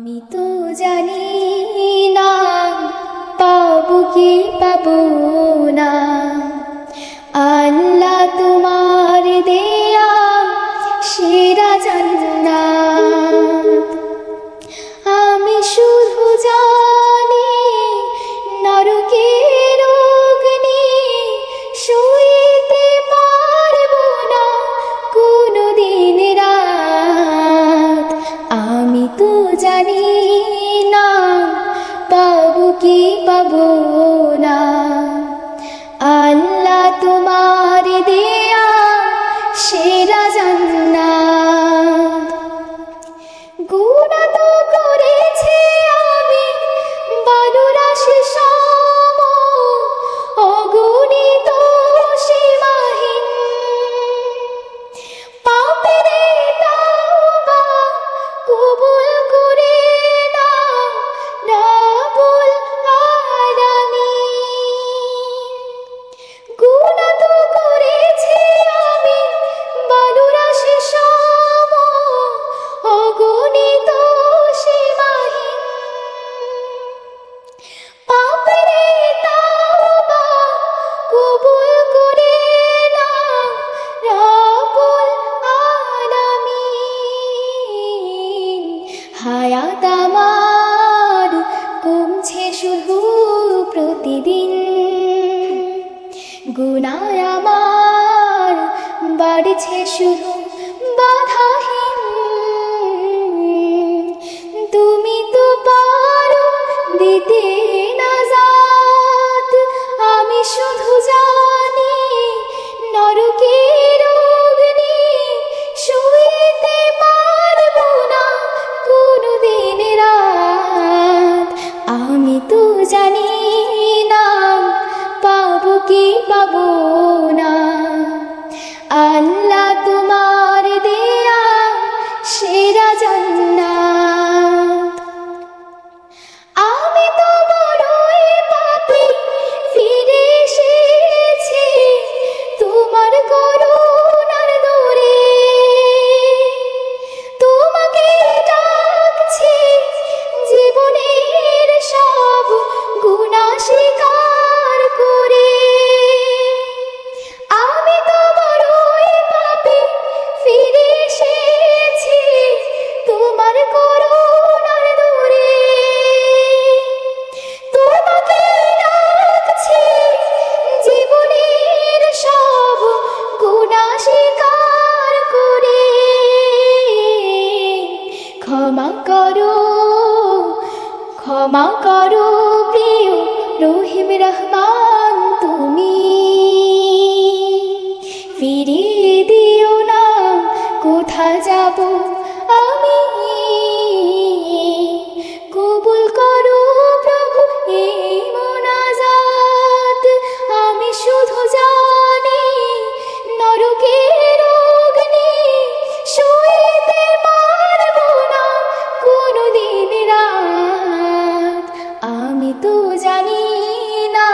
আমি তো জানি না পাবো কি পাবো না, আল্লাহ তোমার দেয়া সেরা জান্নাত। আমি শুধু জানি নরকের অগ্নি সইতে পারবো না কোনোদিন রাত। আমি তো জানি না পাবো কি পাবো না, আল্লাহ তোমার দেয়া সেরা জান্নাত। গুনাহ তো করেছি আমি বালুরাশি সম, অগণিত সীমাহীন। পাপের তাওবা কবুল করে নাও রব্বুল আলামিন। গুনাহ তো করেছি আমি বালুরাশি সম, অগণিত সীমাহীন। পাপের তাওবা কবুল করে নাও রব্বুল আলামিন। হায়াত আমার কমছে শুধু প্রতিদিন, গুনাহ আমার বাড়ছে শুধু বাধাহীন। তুমি তো পারো দিতে নাজাত, আমি শুধু জানি নরকের অগ্নি সইতে পারবো না কোনোদিন রাত। আমি তো জানি না পাবো কি পাবো না, আল্লাহ তোমার দেয়া সেরা জান্নাত। আমি তো বড়ই পাপী, ফিরে এসেছি তোমার করুণার দরে। তোমাকে ডাকছি জীবনের সব গুনাহ স্বীকার করে। আমি তো বড়ই পাপী, ফিরে এসেছি তোমার করুণার দরে। তোমাকে ডাকছি জীবনের সব গুনাহ স্বীকার করে। ক্ষমা করো, ক্ষমা করো প্রিয় রহিম রহমান তুমি, ফিরিয়ে দিও না কোথায় যাব আমি। কবুল করো প্রভু এই মোনাজাত, আমি শুধু জানি নরকের অগ্নি সইতে পারবো না কোনোদিন রাত। আমি তো জানি না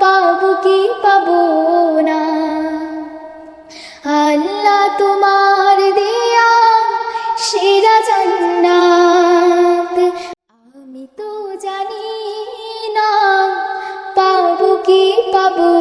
পাবো কি পাবো না, আল্লাহ তোমার দেয়া সেরা জান্নাত। আমি তো জানি না পাবো কি পাবো